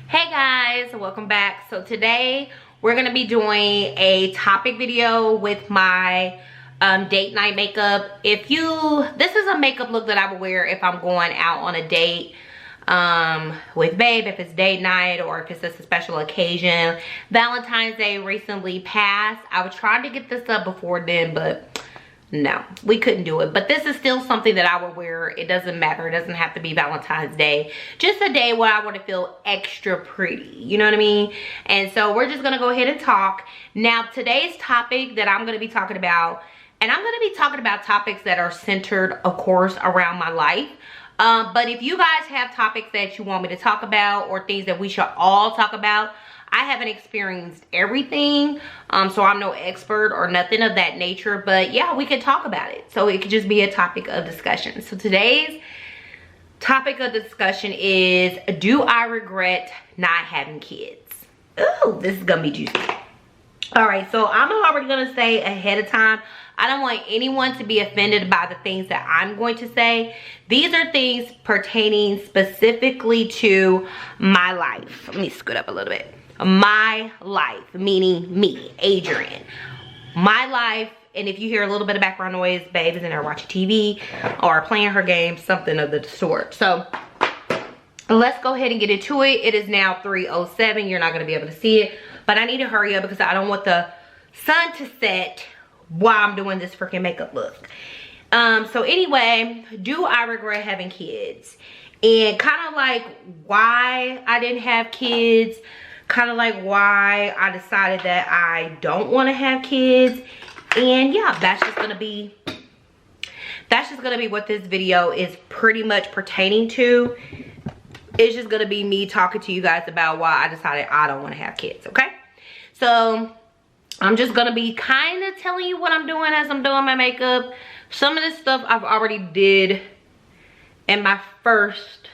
Hey guys, welcome back. So today we're gonna be doing a topic video with my date night makeup. This is a makeup look that I would wear if I'm going out on a date with babe, if it's date night or if it's just a special occasion. Valentine's Day recently passed. I was trying to get this up before then, but no, we couldn't do it. But this is still something that I would wear. It doesn't matter. It doesn't have to be Valentine's Day. Just a day where I want to feel extra pretty. You know what I mean? And so we're just going to go ahead and talk. Now, today's topic that I'm going to be talking about, and I'm going to be talking about topics that are centered, of course, around my life. But if you guys have topics that you want me to talk about or things that we should all talk about, I haven't experienced everything, so I'm no expert or nothing of that nature, but yeah, we could talk about it. So it could just be a topic of discussion. So today's topic of discussion is, do I regret not having kids? Ooh, this is gonna be juicy. All right, so I'm already gonna say ahead of time, I don't want anyone to be offended by the things that I'm going to say. These are things pertaining specifically to my life. Let me scoot up a little bit. My life, meaning me, Adrian. My life, and if you hear a little bit of background noise, babe is in there watching TV or playing her game, something of the sort. So let's go ahead and get into it. It is now 3:07. You're not going to be able to see it, but I need to hurry up because I don't want the sun to set while I'm doing this freaking makeup look. So anyway, do I regret having kids? And kind of like why I didn't have kids, kind of like why I decided that I don't want to have kids. And yeah, that's just gonna be what this video is pretty much pertaining to. It's just gonna be me talking to you guys about why I decided I don't want to have kids. Okay, so I'm just gonna be kind of telling you what I'm doing as I'm doing my makeup. Some of this stuff I've already did in my first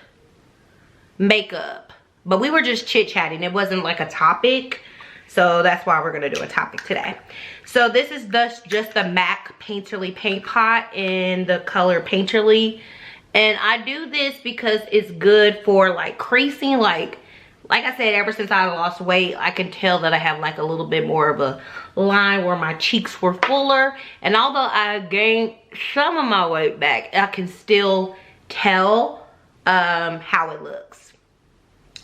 makeup, but we were just chit-chatting. It wasn't like a topic, so that's why we're gonna do a topic today. So this is just the MAC Painterly paint pot in the color Painterly, and I do this because it's good for like creasing. Like I said, ever since I lost weight, I can tell that I have like a little bit more of a line where my cheeks were fuller, and although I gained some of my weight back, I can still tell how it looks.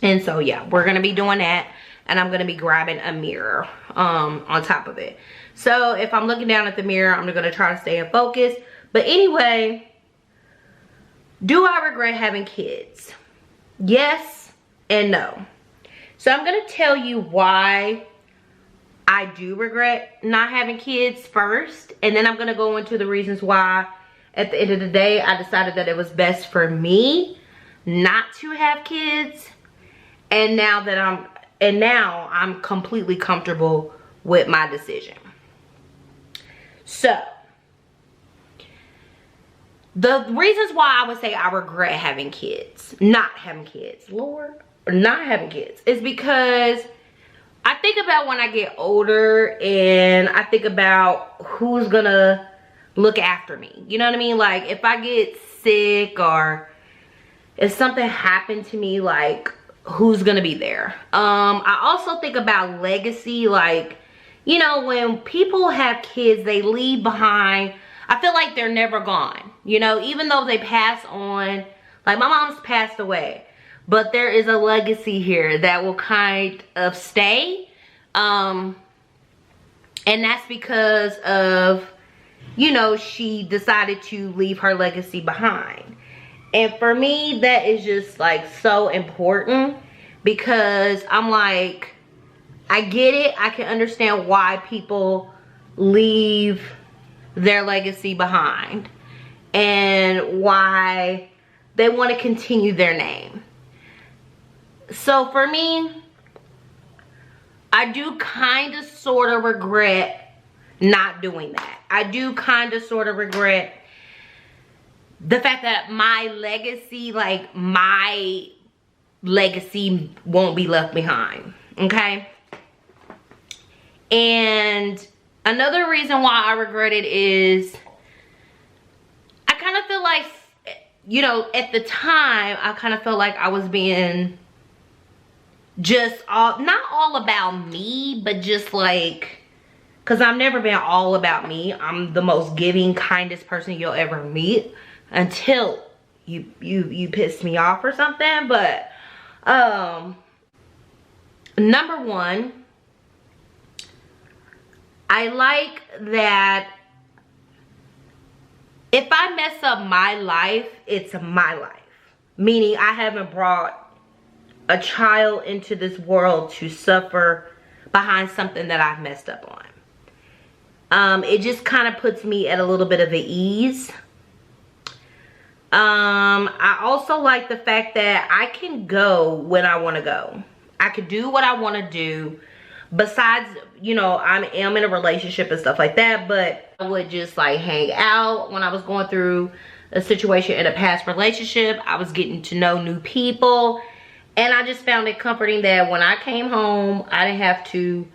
And so yeah, we're gonna be doing that, and I'm gonna be grabbing a mirror on top of it. So if I'm looking down at the mirror, I'm gonna try to stay in focus. But anyway, do I regret having kids? Yes and no. So I'm gonna tell you why I do regret not having kids first, and then I'm gonna go into the reasons why at the end of the day I decided that it was best for me not to have kids. And now I'm completely comfortable with my decision. So the reasons why I would say I regret having kids, not having kids, Lord, or not having kids, is because I think about when I get older and I think about who's gonna look after me. You know what I mean? Like if I get sick or if something happened to me, like who's gonna be there? I also think about legacy. Like, you know, when people have kids, they leave behind, I feel like they're never gone. You know, even though they pass on, like my mom's passed away, but there is a legacy here that will kind of stay. And that's because of, you know, she decided to leave her legacy behind. And for me, that is just like so important, because I'm like, I get it. I can understand why people leave their legacy behind and why they want to continue their name. So for me, I do kind of sort of regret not doing that. I do kind of sort of regret the fact that my legacy, like my legacy won't be left behind, okay? And another reason why I regret it is I kind of feel like, you know, at the time, I kind of felt like I was being just not all about me, but just like, because I've never been all about me. I'm the most giving, kindest person you'll ever meet until you piss me off or something. But number one, I like that if I mess up my life, it's my life. Meaning I haven't brought a child into this world to suffer behind something that I've messed up on. It just kind of puts me at a little bit of an ease. I also like the fact that I can go when I want to go. I could do what I want to do. Besides, you know, I am in a relationship and stuff like that, but I would just like hang out when I was going through a situation in a past relationship. I was getting to know new people, and I just found it comforting that when I came home, I didn't have to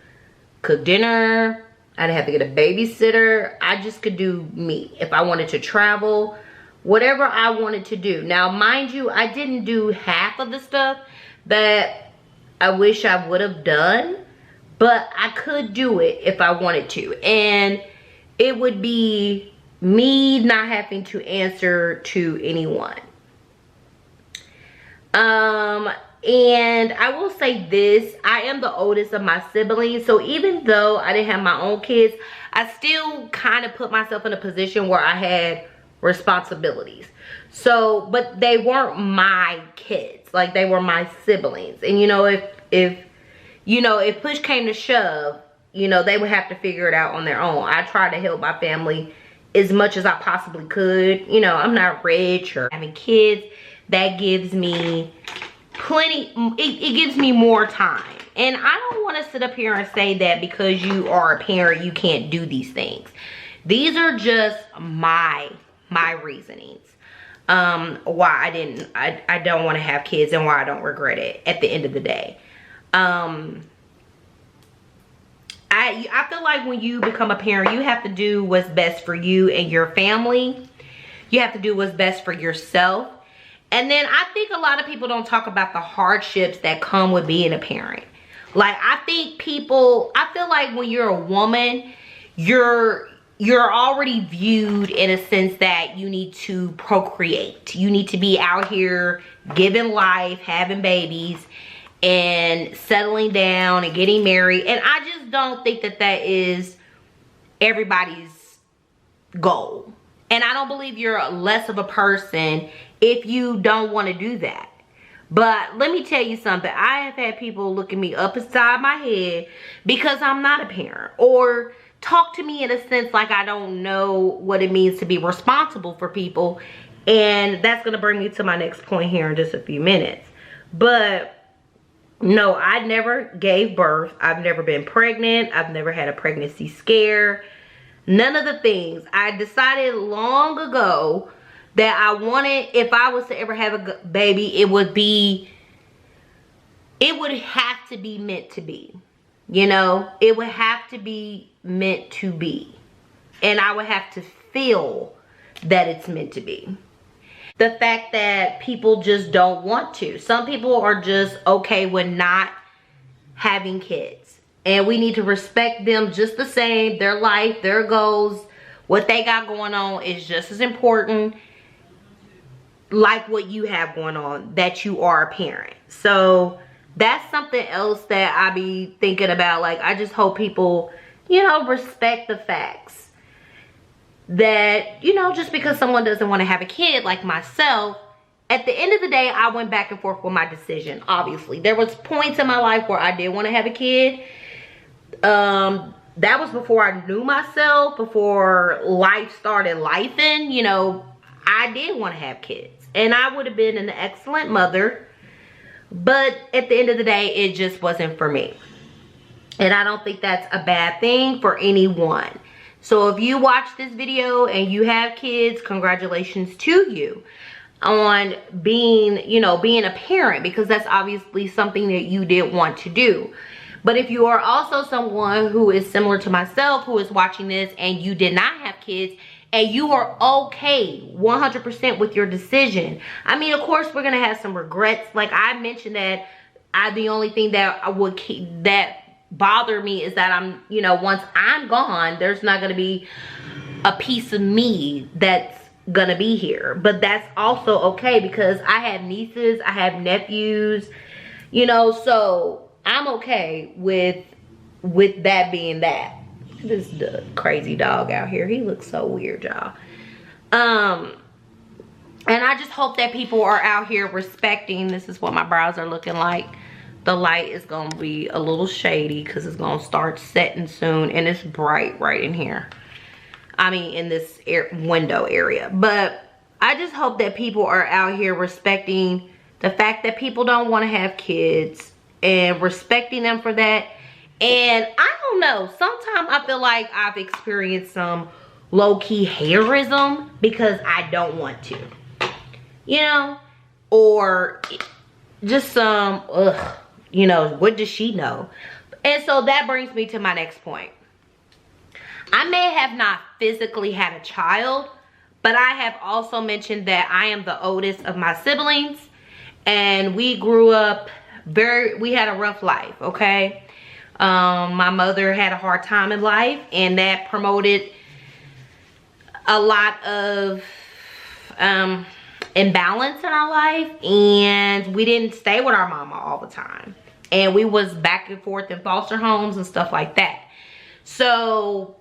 cook dinner. I didn't have to get a babysitter. I just could do me. If I wanted to travel, whatever I wanted to do. Now, mind you, I didn't do half of the stuff that I wish I would have done, but I could do it if I wanted to. And it would be me not having to answer to anyone. And I will say this, I am the oldest of my siblings, so even though I didn't have my own kids, I still kind of put myself in a position where I had responsibilities. So, but they weren't my kids, like they were my siblings. And you know, if push came to shove, you know, they would have to figure it out on their own. I tried to help my family as much as I possibly could. You know, I'm not rich or having kids. That gives me plenty, it gives me more time. And I don't want to sit up here and say that because you are a parent, you can't do these things. These are just my reasonings. Why I don't want to have kids and why I don't regret it at the end of the day. I feel like when you become a parent, you have to do what's best for you and your family. You have to do what's best for yourself. And then I think a lot of people don't talk about the hardships that come with being a parent. Like, I feel like when you're a woman, you're already viewed in a sense that you need to procreate. You need to be out here giving life, having babies, and settling down and getting married. And I just don't think that that is everybody's goal. And I don't believe you're less of a person if you don't want to do that. But let me tell you something. I have had people look at me up inside my head because I'm not a parent, or talk to me in a sense like I don't know what it means to be responsible for people. And that's going to bring me to my next point here in just a few minutes. But no, I never gave birth. I've never been pregnant. I've never had a pregnancy scare. None of the things. I decided long ago that I wanted, if I was to ever have a baby, it would have to be meant to be. You know, it would have to be meant to be. And I would have to feel that it's meant to be. The fact that people just don't want to. Some people are just okay with not having kids. And we need to respect them just the same. Their life, their goals, what they got going on is just as important like what you have going on, that you are a parent. So that's something else that I be thinking about. Like, I just hope people, you know, respect the facts that, you know, just because someone doesn't want to have a kid like myself, at the end of the day, I went back and forth with my decision. Obviously, there was points in my life where I did want to have a kid. That was before I knew myself, before life started lifing. You know, I did want to have kids, and I would have been an excellent mother, but at the end of the day, it just wasn't for me. And I don't think that's a bad thing for anyone. So if you watch this video and you have kids, congratulations to you on being, you know, being a parent, because that's obviously something that you did want to do. But if you are also someone who is similar to myself, who is watching this and you did not have kids, and you are okay 100% with your decision. I mean, of course, we're going to have some regrets. Like I mentioned that the only thing that I would keep that bother me is that I'm, you know, once I'm gone, there's not going to be a piece of me that's gonna be here. But that's also okay, because I have nieces, I have nephews, you know, so I'm okay with that being that. This is the crazy dog out here. He looks so weird, y'all. And I just hope that people are out here respecting. This is what my brows are looking like. The light is gonna be a little shady because it's gonna start setting soon, and it's bright right in here. I mean, in this window area. But I just hope that people are out here respecting the fact that people don't want to have kids, and respecting them for that. And I don't know, sometimes I feel like I've experienced some low-key hairism because I don't want to, you know, or just some you know, what does she know? And so that brings me to my next point. I may have not physically had a child, but I have also mentioned that I am the oldest of my siblings, and we grew up we had a rough life, okay? My mother had a hard time in life, and that promoted a lot of imbalance in our life, and we didn't stay with our mama all the time, and we was back and forth in foster homes and stuff like that. So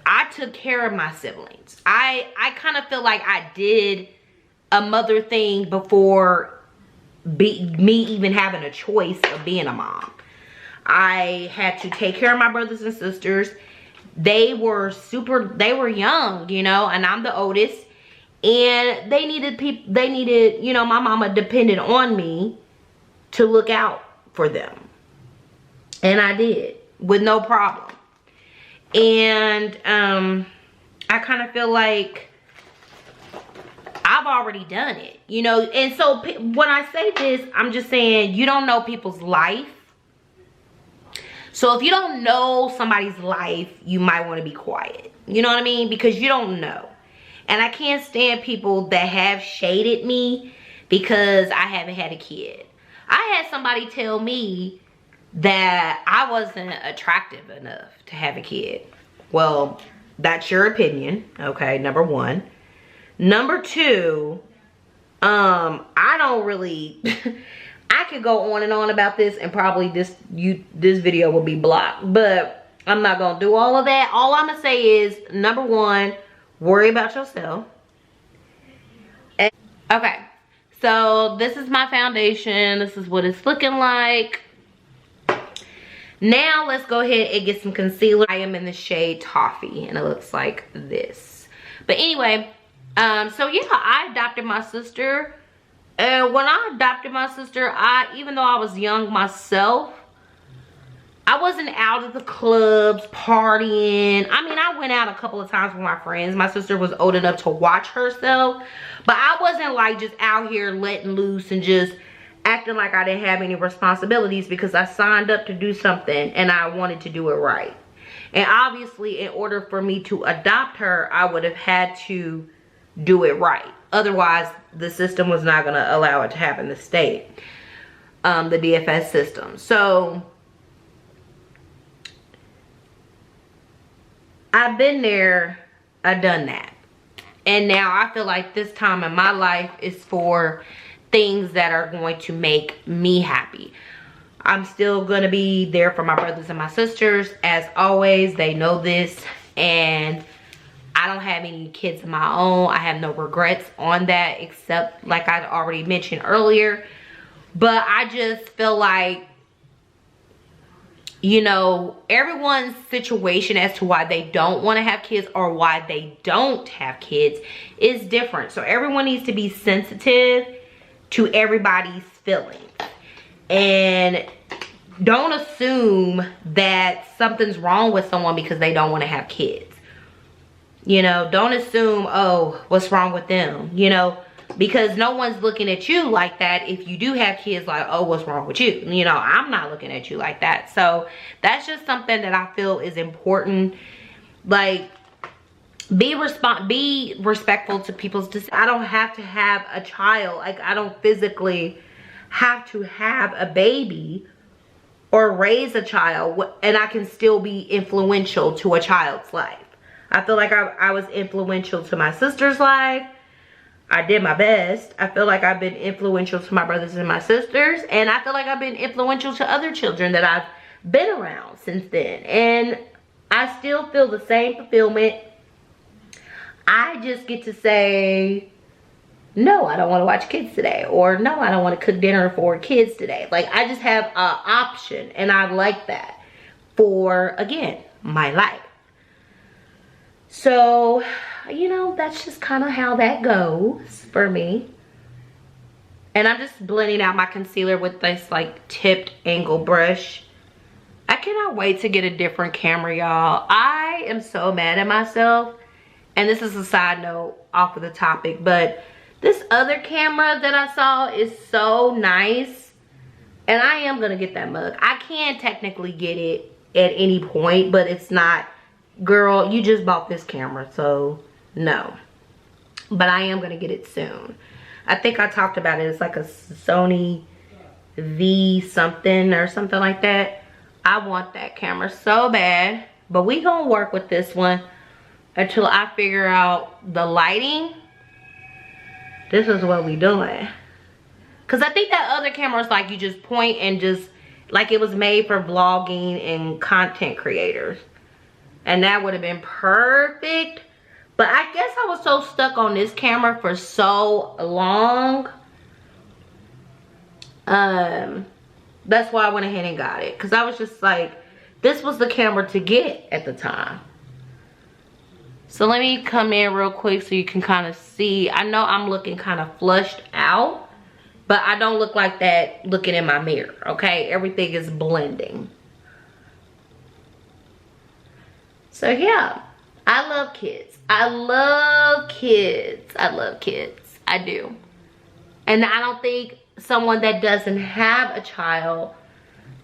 I took care of my siblings. I kind of feel like I did a mother thing before me even having a choice of being a mom. I had to take care of my brothers and sisters. They were young, you know, and I'm the oldest, and they needed, you know, my mama depended on me to look out for them, and I did with no problem. And I kind of feel like I've already done it, you know. And so when I say this, I'm just saying you don't know people's life. So if you don't know somebody's life, you might want to be quiet. You know what I mean? Because you don't know. And I can't stand people that have shaded me because I haven't had a kid. I had somebody tell me that I wasn't attractive enough to have a kid. Well, that's your opinion, okay, number one. Number two, I don't really I could go on and on about this, and probably this video will be blocked, but I'm not gonna do all of that. All I'm gonna say is, number one, worry about yourself. Okay, so this is my foundation. This is what it's looking like. Now let's go ahead and get some concealer. I am in the shade Toffee, and it looks like this. But anyway, so yeah, I adopted my sister. And when I adopted my sister, even though I was young myself, I wasn't out at the clubs partying. I mean, I went out a couple of times with my friends. My sister was old enough to watch herself, but I wasn't like just out here letting loose and just acting like I didn't have any responsibilities, because I signed up to do something and I wanted to do it right. And obviously, in order for me to adopt her, I would have had to do it right. Otherwise, the system was not going to allow it to happen, the state, the DFS system. So I've been there, I've done that. And now I feel like this time in my life is for things that are going to make me happy. I'm still going to be there for my brothers and my sisters. As always, they know this. And I don't have any kids of my own. I have no regrets on that, except like I already mentioned earlier. But I just feel like, you know, everyone's situation as to why they don't want to have kids or why they don't have kids is different. So everyone needs to be sensitive to everybody's feelings. And don't assume that something's wrong with someone because they don't want to have kids. You know, don't assume, oh, what's wrong with them? You know, because no one's looking at you like that. If you do have kids, like, oh, what's wrong with you? You know, I'm not looking at you like that. So that's just something that I feel is important. Like, be respectful to people's decisions. I don't have to have a child. Like, I don't physically have to have a baby or raise a child and I can still be influential to a child's life. I feel like I was influential to my sister's life. I did my best. I feel like I've been influential to my brothers and my sisters. And I feel like I've been influential to other children that I've been around since then. And I still feel the same fulfillment. I just get to say, no, I don't want to watch kids today. Or no, I don't want to cook dinner for kids today. Like, I just have an option. And I like that for, again, my life. So, you know, that's just kind of how that goes for me. And I'm just blending out my concealer with this like tipped angle brush. I cannot wait to get a different camera, y'all. I am so mad at myself. And this is a side note off of the topic, but this other camera that I saw is so nice. And I am going to get that mug. I can technically get it at any point, but it's not, girl, you just bought this camera, so no. But I am going to get it soon. I think I talked about it. It's like a Sony V something or something like that. I want that camera so bad. But we going to work with this one until I figure out the lighting. This is what we doing. Because I think that other camera is like you just point and just, like it was made for vlogging and content creators. And that would have been perfect. But I guess I was so stuck on this camera for so long. That's why I went ahead and got it. Because I was just like, this was the camera to get at the time. So let me come in real quick so you can kind of see. I know I'm looking kind of flushed out. But I don't look like that looking in my mirror, okay? Everything is blending. So yeah, I love kids. I love kids. I love kids. I do. And I don't think someone that doesn't have a child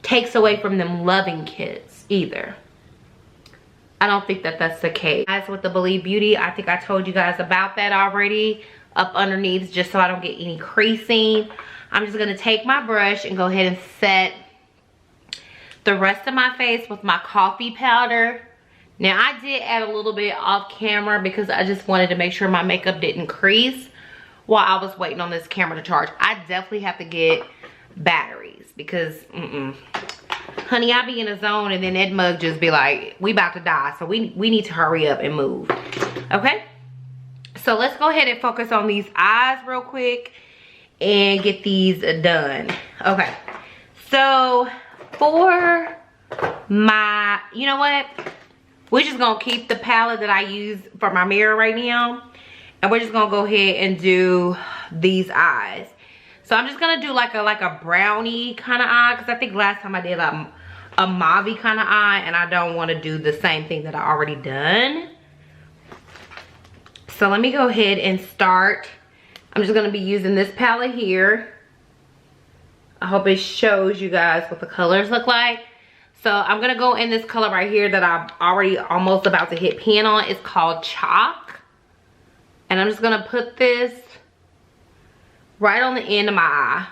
takes away from them loving kids either. I don't think that that's the case. As with the Believe Beauty, I think I told you guys about that already. Up underneath, just so I don't get any creasing. I'm just going to take my brush and go ahead and set the rest of my face with my coffee powder. Now, I did add a little bit off camera because I just wanted to make sure my makeup didn't crease while I was waiting on this camera to charge. I definitely have to get batteries because, honey, I be in a zone and then that mug just be like, we about to die. So we need to hurry up and move. Okay? So let's go ahead and focus on these eyes real quick and get these done. Okay. So for my, you know what? We're just gonna keep the palette that I use for my mirror right now. And we're just gonna go ahead and do these eyes. So I'm just gonna do like a brownie kind of eye. Because I think last time I did a mauve kind of eye. And I don't want to do the same thing that I already done. So let me go ahead and start. I'm just gonna be using this palette here. I hope it shows you guys what the colors look like. So I'm gonna go in this color right here that I'm already almost about to hit pan on. It's called Chalk. And I'm just gonna put this right on the end of my eye.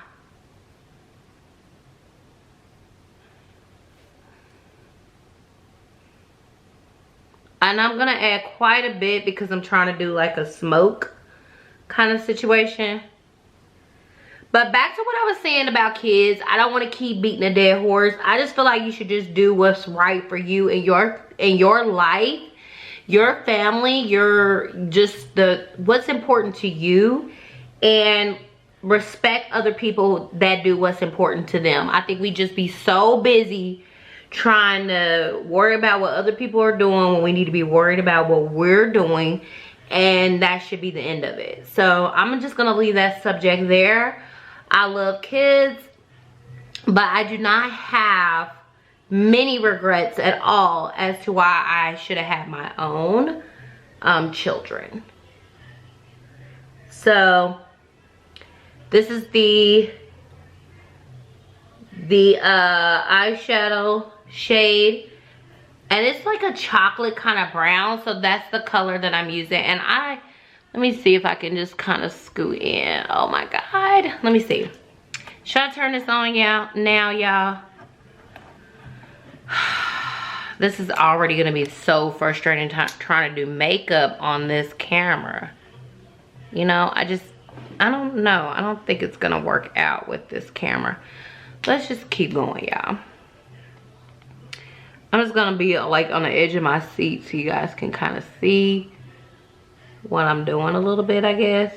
And I'm gonna add quite a bit because I'm trying to do like a smoke kind of situation. But back to what I was saying about kids, I don't want to keep beating a dead horse. I just feel like you should just do what's right for you in your life, your family, your just what's important to you, and respect other people that do what's important to them. I think we just be so busy trying to worry about what other people are doing when we need to be worried about what we're doing, and that should be the end of it. So I'm just gonna leave that subject there. I love kids, but I do not have many regrets at all as to why I should have had my own children. So this is the eyeshadow shade, and it's like a chocolate kind of brown, so that's the color that I'm using. And let me see if I can just kind of scoot in. Oh my god, let me see. Should I turn this on now, y'all? This is already gonna be so frustrating trying to do makeup on this camera. You know, I don't know. I don't think it's gonna work out with this camera. Let's just keep going, y'all. I'm just gonna be like on the edge of my seat so you guys can kind of see what I'm doing a little bit, I guess.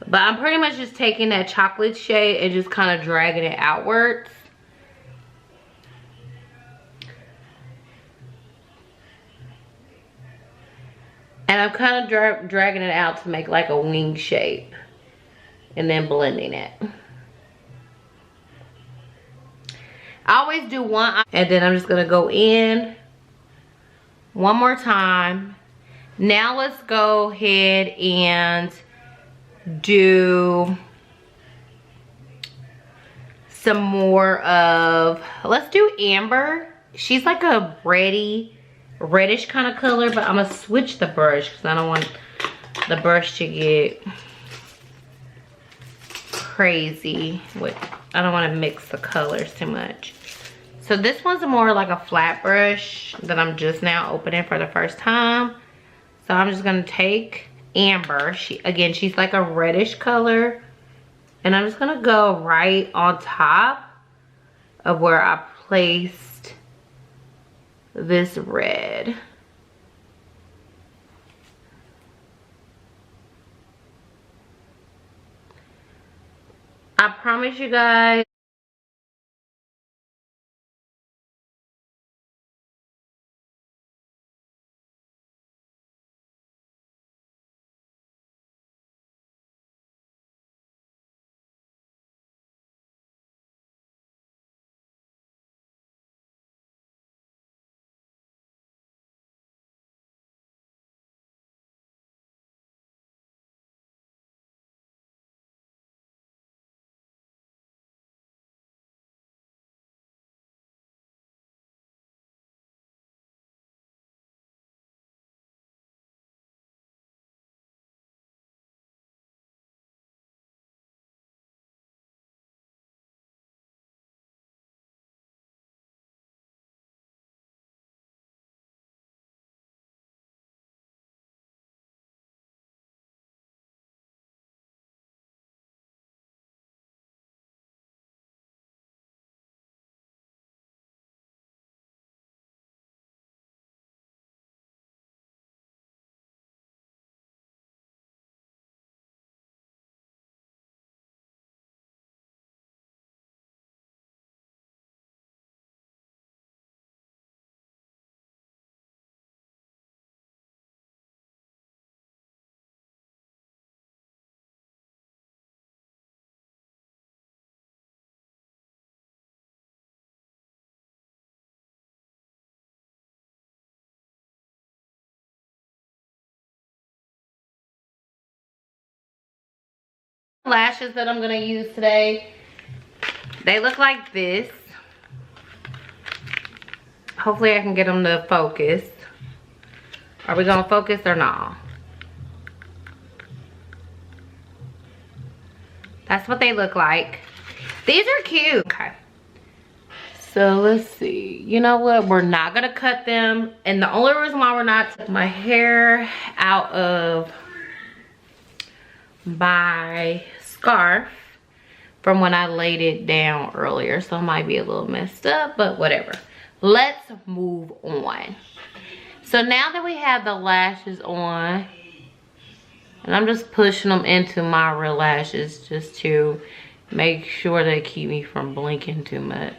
But I'm pretty much just taking that chocolate shade and just kind of dragging it outwards. And I'm kind of dragging it out to make like a wing shape. And then blending it. I always do one. And then I'm just going to go in one more time. Now let's go ahead and do some more of, let's do Amber. She's like a reddish kind of color, but I'm gonna switch the brush because I don't want the brush to get crazy with, I don't want to mix the colors too much. So this one's more like a flat brush that I'm just now opening for the first time. So I'm just gonna take Amber. She's like a reddish color, and I'm just gonna go right on top of where I placed this red. I promise you guys, lashes that I'm gonna use today, they look like this. Hopefully I can get them to focus. Are we gonna focus or not? That's what they look like. These are cute. Okay. So let's see. You know what? We're not gonna cut them. And the only reason why we're not taking my hair out of my scarf from when I laid it down earlier. So it might be a little messed up, but whatever. Let's move on. So now that we have the lashes on, and I'm just pushing them into my real lashes just to make sure they keep me from blinking too much.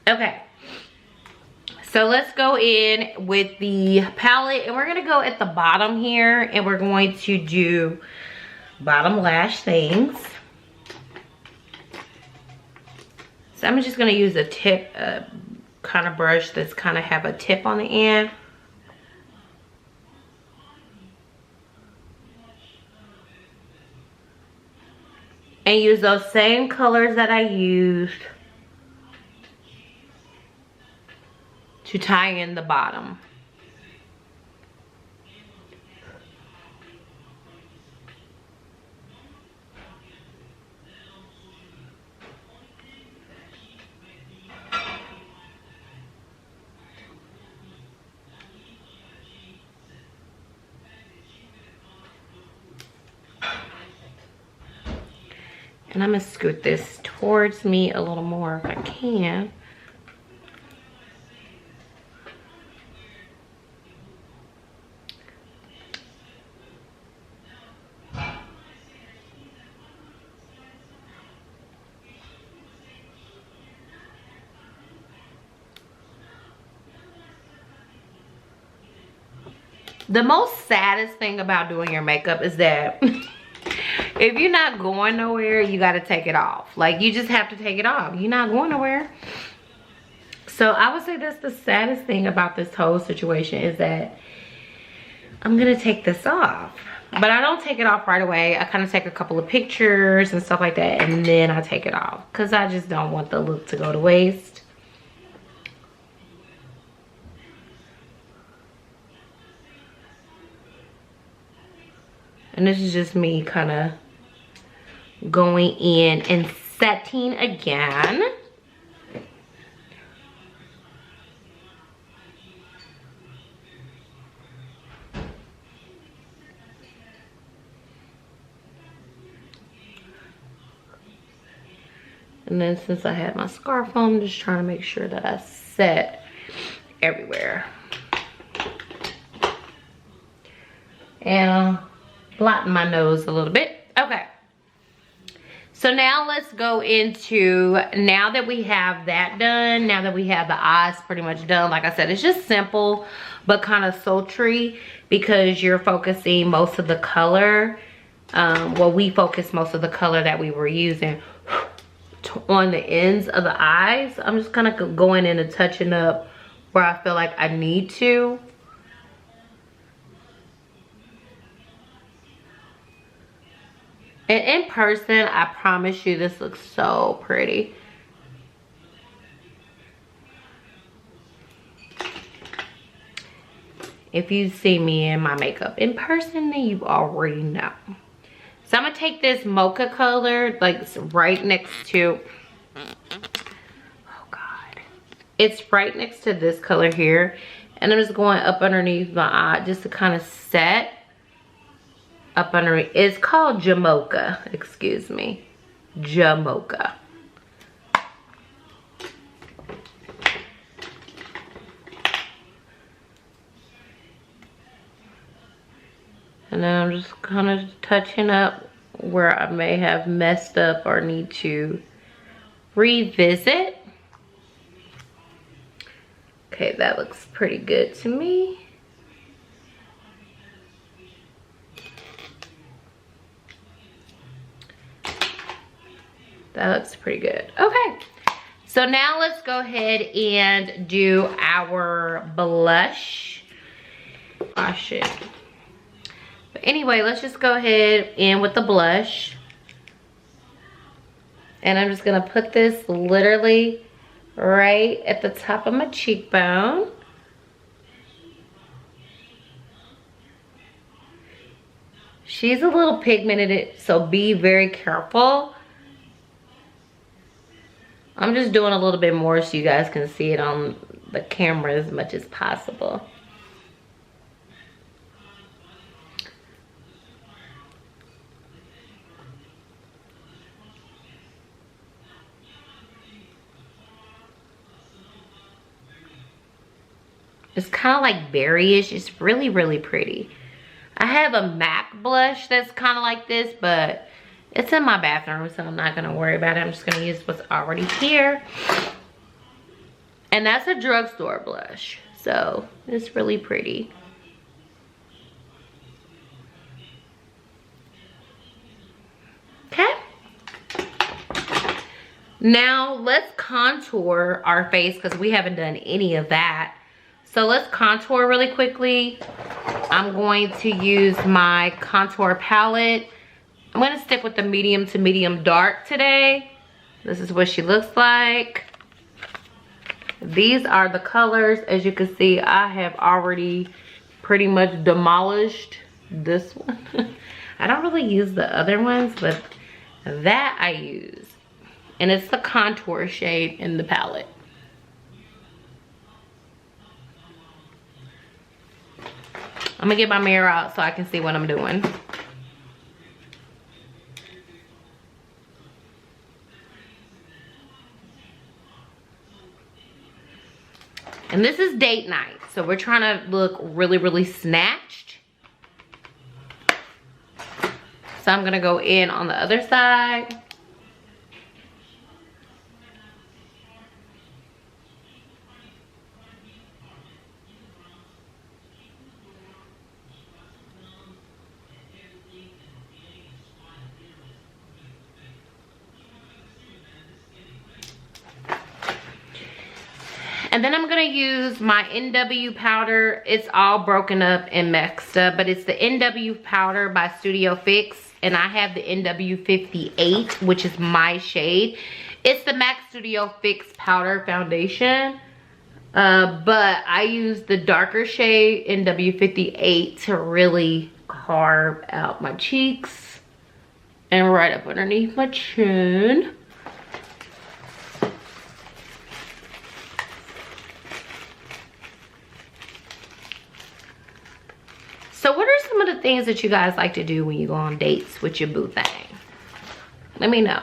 Okay. So let's go in with the palette, and we're gonna go at the bottom here, and we're going to do bottom lash things. So I'm just gonna use a tip kind of brush that's kind of have a tip on the end. And use those same colors that I used to tie in the bottom. And I'm gonna scoot this towards me a little more if I can. The most saddest thing about doing your makeup is that if you're not going nowhere, you got to take it off. Like, you just have to take it off. You're not going nowhere. So I would say that's the saddest thing about this whole situation, is that I'm going to take this off. But I don't take it off right away. I kind of take a couple of pictures and stuff like that, and then I take it off, because I just don't want the look to go to waste. And this is just me kind of going in and setting again. And then since I had my scarf on, I'm just trying to make sure that I set everywhere. And blotting my nose a little bit. Okay. So now let's go into, now that we have that done, now that we have the eyes pretty much done, like I said, it's just simple, but kind of sultry, because you're focusing most of the color. Well, we focused most of the color that we were using on the ends of the eyes. I'm just kind of going in and touching up where I feel like I need to. And in person, I promise you, this looks so pretty. If you see me in my makeup in person, then you already know. So I'm gonna take this mocha color, like right next to, oh God. It's right next to this color here. And I'm just going up underneath my eye just to kind of set up underneath. It's called Jamocha, excuse me. Jamocha. And then I'm just kind of touching up where I may have messed up or need to revisit. Okay, that looks pretty good to me. That looks pretty good. Okay, so now let's go ahead and do our blush. Wash it. But anyway, let's just go ahead in with the blush. And I'm just gonna put this literally right at the top of my cheekbone. She's a little pigmented, so be very careful. I'm just doing a little bit more so you guys can see it on the camera as much as possible. It's kind of like berryish. It's really, really pretty. I have a MAC blush that's kind of like this, but it's in my bathroom, so I'm not going to worry about it. I'm just going to use what's already here. And that's a drugstore blush, so it's really pretty. Okay. Now let's contour our face, because we haven't done any of that. So let's contour really quickly. I'm going to use my contour palette. I'm gonna stick with the medium to medium dark today. This is what she looks like. These are the colors. As you can see, I have already pretty much demolished this one. I don't really use the other ones, but that I use. And it's the contour shade in the palette. I'm gonna get my mirror out so I can see what I'm doing. And this is date night, so we're trying to look really, really snatched. So I'm gonna go in on the other side. And then I'm gonna use my NW powder. It's all broken up and mixed up, but it's the NW powder by Studio Fix. And I have the NW58, which is my shade. It's the MAC Studio Fix powder foundation. But I use the darker shade NW58 to really carve out my cheeks and right up underneath my chin. So what are some of the things that you guys like to do when you go on dates with your boo thing? Let me know.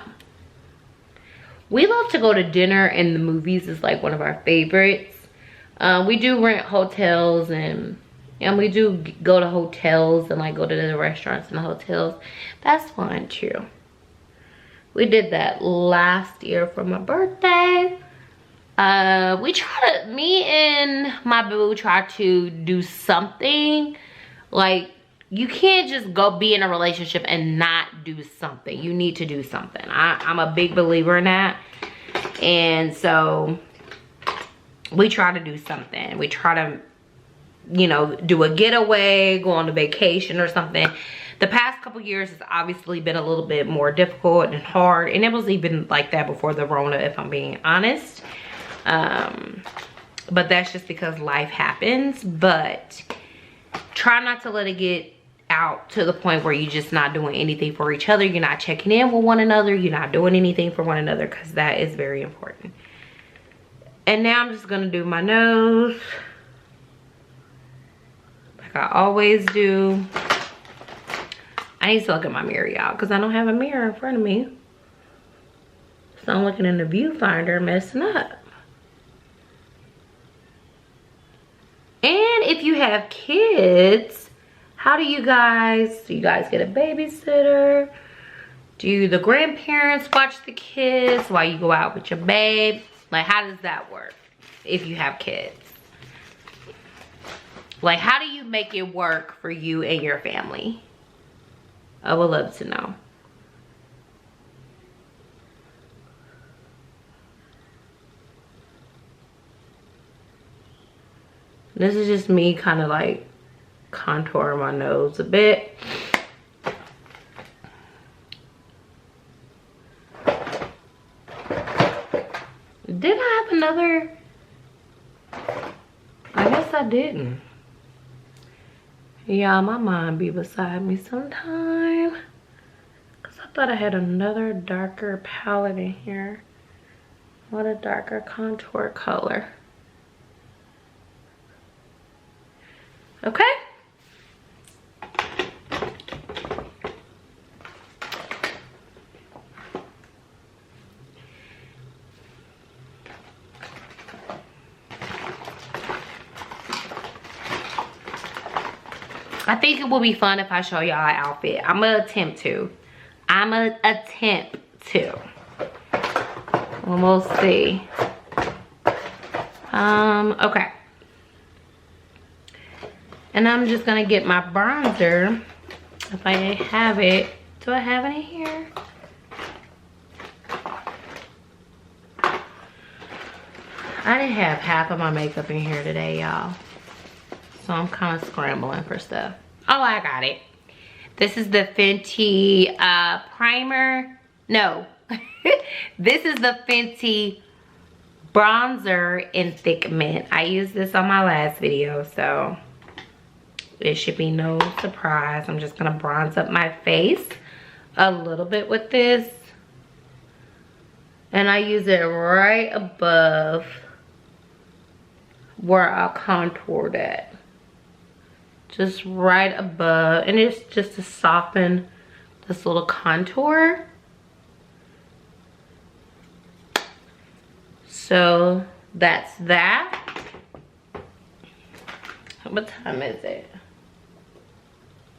We love to go to dinner, and the movies is like one of our favorites. We do rent hotels, and we do go to hotels and like go to the restaurants and the hotels. That's fun too. We did that last year for my birthday. Me and my boo try to do something. Like, you can't just go be in a relationship and not do something. You need to do something. I'm a big believer in that. And so we try to do something. We try to, you know, do a getaway, go on a vacation or something. The past couple years has obviously been a little bit more difficult and hard. And it was even like that before the Rona, if I'm being honest. But that's just because life happens. But try not to let it get out to the point where you're just not doing anything for each other. You're not checking in with one another. You're not doing anything for one another, because that is very important. And now I'm just gonna do my nose like I always do. I need to look at my mirror, y'all, because I don't have a mirror in front of me. So I'm looking in the viewfinder, messing up. And if you have kids, how do you guys get a babysitter? Do the grandparents watch the kids while you go out with your babe? Like, how does that work if you have kids? Like, how do you make it work for you and your family? I would love to know. This is just me kind of like contouring my nose a bit. Did I have another? I guess I didn't. Yeah, my mind be beside me sometime. Cause I thought I had another darker palette in here. What a darker contour color. Okay. I think it will be fun if I show y'all an outfit. I'm gonna attempt to. And we'll see. Okay. And I'm just gonna get my bronzer. If I have it. Do I have it in here? I didn't have half of my makeup in here today, y'all. So I'm kind of scrambling for stuff. Oh, I got it. This is the Fenty primer. No. This is the Fenty bronzer in Thick Mint. I used this on my last video, so it should be no surprise. I'm just gonna bronze up my face a little bit with this. And I use it right above where I contoured at. Just right above. And it's just to soften this little contour. So that's that. What time is it?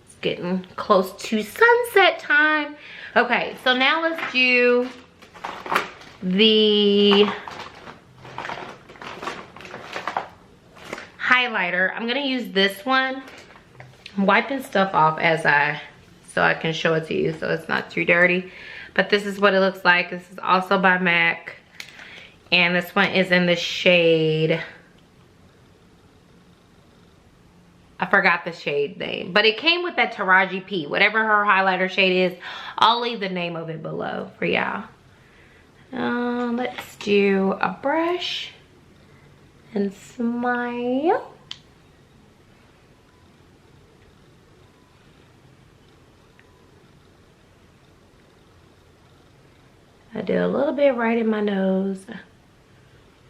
It's getting close to sunset time. Okay, so now let's do the highlighter. I'm gonna use this one. I'm wiping stuff off so I can show it to you so it's not too dirty. But this is what it looks like. This is also by MAC. And this one is in the shade, I forgot the shade name, but it came with that Taraji P. Whatever her highlighter shade is, I'll leave the name of it below for y'all. Let's do a brush and smile. I did a little bit right in my nose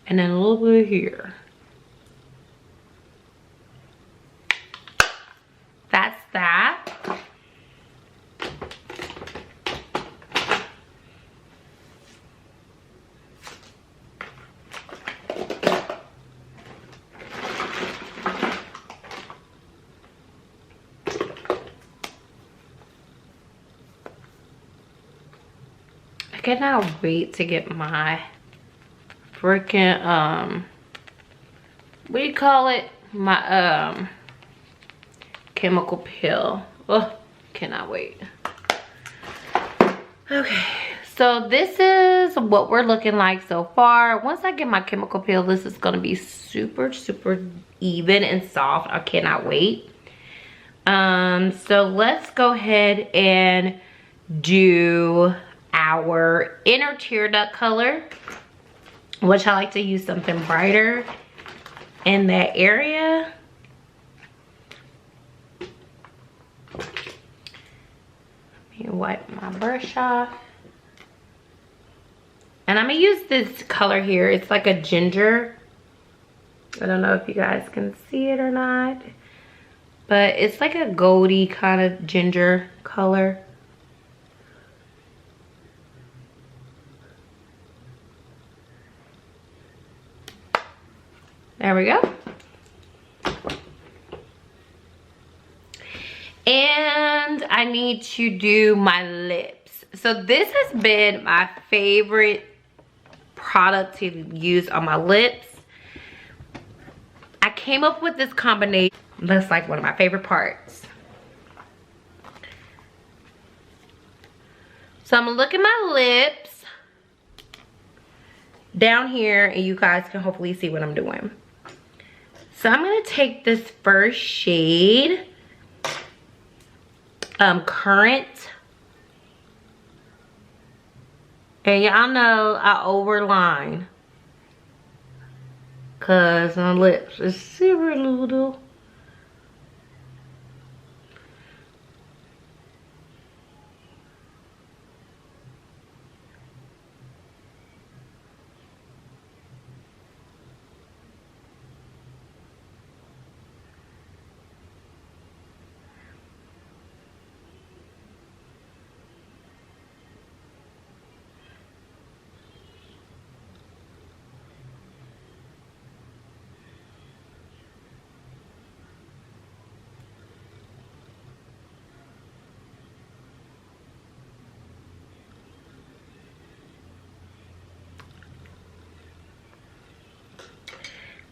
and then a little bit here. That's that. I cannot wait to get my freaking what do you call it? My chemical peel. Oh, cannot wait. Okay, so this is what we're looking like so far. Once I get my chemical peel, this is gonna be super even and soft. I cannot wait. So let's go ahead and do our inner tear duct color, which I like to use something brighter in that area. Let me wipe my brush off. And I'm gonna use this color here. It's like a ginger. I don't know if you guys can see it or not, but it's like a goldy kind of ginger color. There we go. And I need to do my lips. So this has been my favorite product to use on my lips. I came up with this combination. That's like one of my favorite parts. So I'm gonna look at my lips down here and you guys can hopefully see what I'm doing. So I'm gonna take this first shade, Current. And y'all know I overline, cause my lips is super little.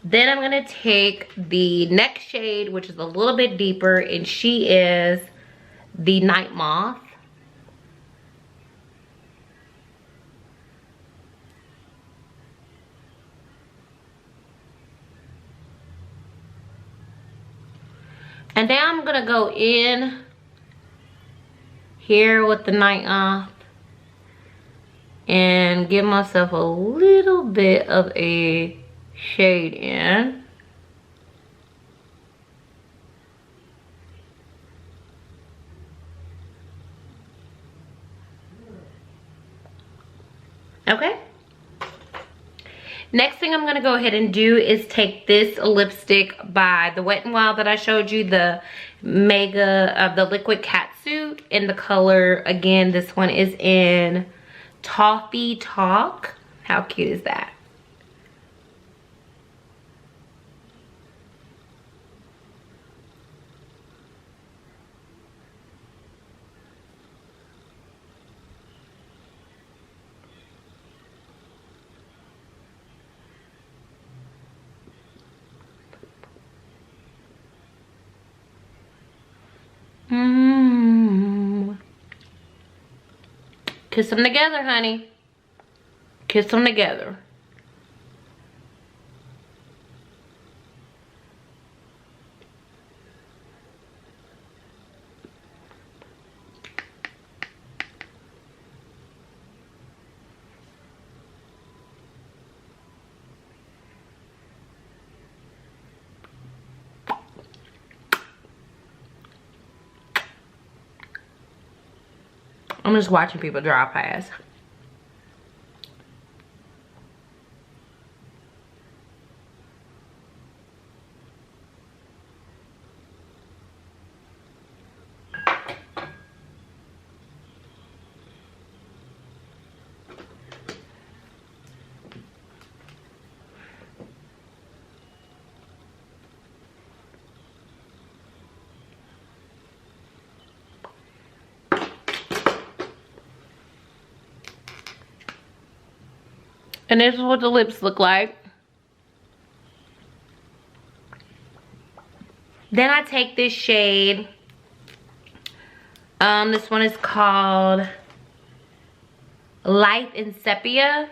Then I'm gonna take the next shade, which is a little bit deeper, and she is the Night Moth. And now I'm gonna go in here with the Night Moth and give myself a little bit of a shade in. Okay. Next thing I'm gonna go ahead and do is take this lipstick by the Wet n Wild that I showed you, the the liquid catsuit in the color, again, this one is in Toffee Talk. How cute is that? Kiss them together, honey. Kiss them together. I'm just watching people drive past. And this is what the lips look like. Then I take this shade. This one is called Light in Sepia.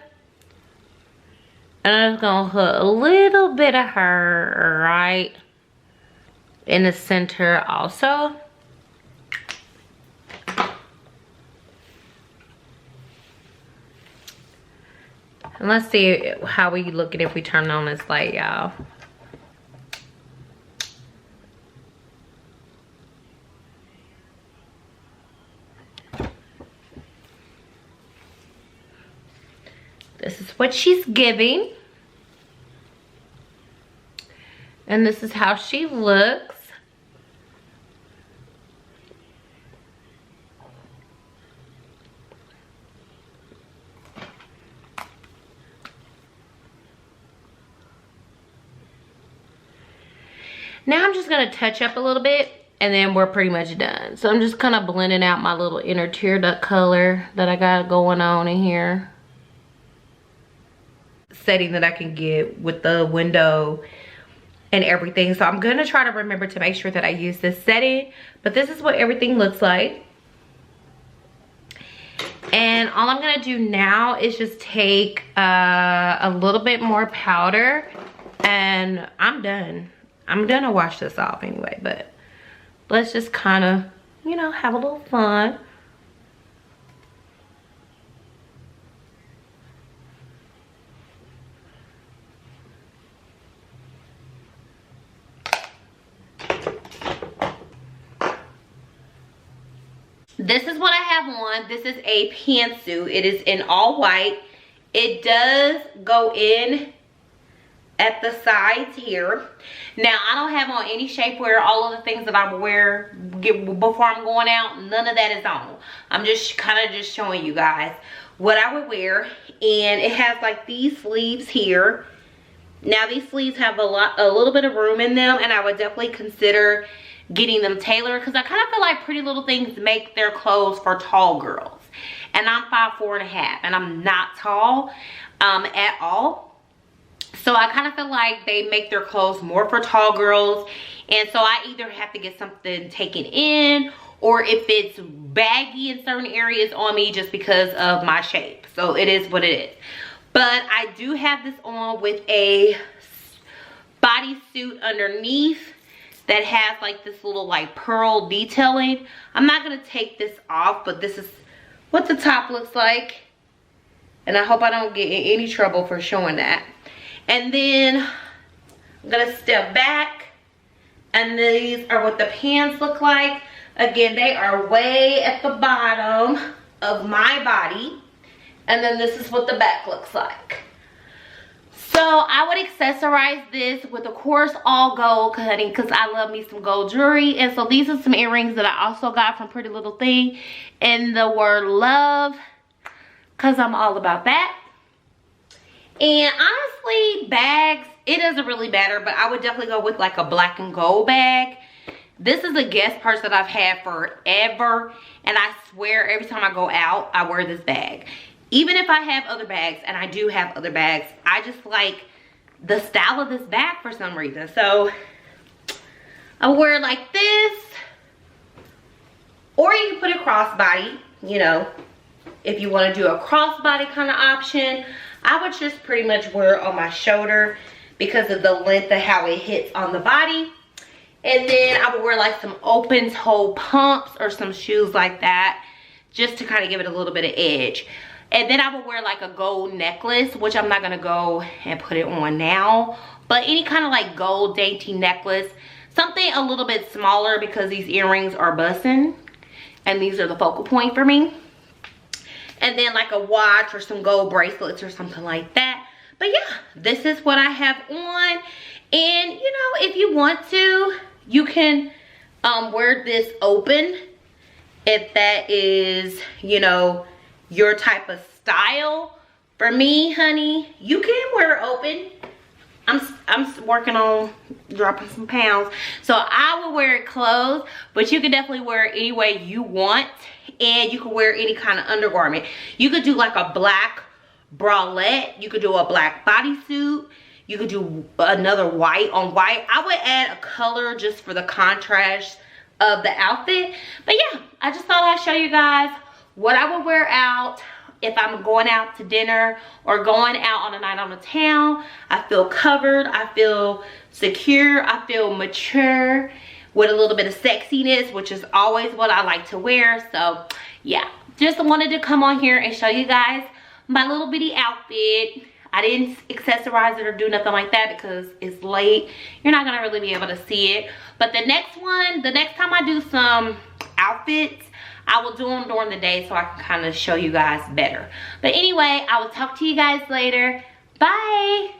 And I'm just gonna put a little bit of her right in the center also. And let's see how we looking if we turn on this light, y'all. This is what she's giving. And this is how she looks. Now I'm just gonna touch up a little bit and then we're pretty much done. So I'm just kind of blending out my little inner tear duct color that I got going on in here. Setting that I can get with the window and everything. So I'm gonna try to remember to make sure that I use this setting, but this is what everything looks like. And all I'm gonna do now is just take a little bit more powder and I'm done. I'm gonna wash this off anyway, but let's just kind of, you know, have a little fun. This is what I have on. This is a pantsuit. It is in all white. It does go in at the sides here. Now, I don't have on any shapewear. All of the things that I would wear before I'm going out, none of that is on. I'm just kind of just showing you guys what I would wear. And it has like these sleeves here. Now, these sleeves have a little bit of room in them, and I would definitely consider getting them tailored because I kind of feel like Pretty Little Things make their clothes for tall girls. And I'm 5'4.5", and I'm not tall at all. So I kind of feel like they make their clothes more for tall girls. And so I either have to get something taken in, or if it's baggy in certain areas on me just because of my shape. So it is what it is. But I do have this on with a bodysuit underneath that has like this little like pearl detailing. I'm not gonna take this off, but this is what the top looks like. And I hope I don't get in any trouble for showing that. And then I'm gonna step back, and these are what the pants look like. Again, they are way at the bottom of my body. And then this is what the back looks like. So I would accessorize this with, of course, all gold, honey, because I love me some gold jewelry. And so these are some earrings that I also got from Pretty Little Thing in the word love, because I'm all about that. And honestly, bags, it doesn't really matter, but I would definitely go with like a black and gold bag. This is a guest purse that I've had forever, and I swear every time I go out, I wear this bag. Even if I have other bags, and I do have other bags, I just like the style of this bag for some reason. So I wear it like this, or you can put a crossbody, you know, if you want to do a crossbody kind of option. I would just pretty much wear it on my shoulder because of the length of how it hits on the body. And then I would wear like some open toe pumps or some shoes like that, just to kind of give it a little bit of edge. And then I would wear like a gold necklace, which I'm not gonna go and put it on now, but any kind of like gold dainty necklace, something a little bit smaller because these earrings are busting and these are the focal point for me. And then like a watch or some gold bracelets or something like that. But yeah, this is what I have on. And you know, if you want to, you can wear this open if that is, you know, your type of style. For me, honey, you can wear it open. I'm working on dropping some pounds, so I will wear it closed, but you can definitely wear it any way you want. And you can wear any kind of undergarment. You could do like a black bralette. You could do a black bodysuit. You could do another white on white. I would add a color just for the contrast of the outfit. But yeah, I just thought I'd show you guys what I would wear out if I'm going out to dinner or going out on a night on the town. I feel covered. I feel secure. I feel mature with a little bit of sexiness, which is always what I like to wear. So yeah, just wanted to come on here and show you guys my little bitty outfit. I didn't accessorize it or do nothing like that because it's late. You're not gonna really be able to see it. But the next time I do some outfits, I will do them during the day so I can kind of show you guys better. But anyway, I will talk to you guys later. Bye.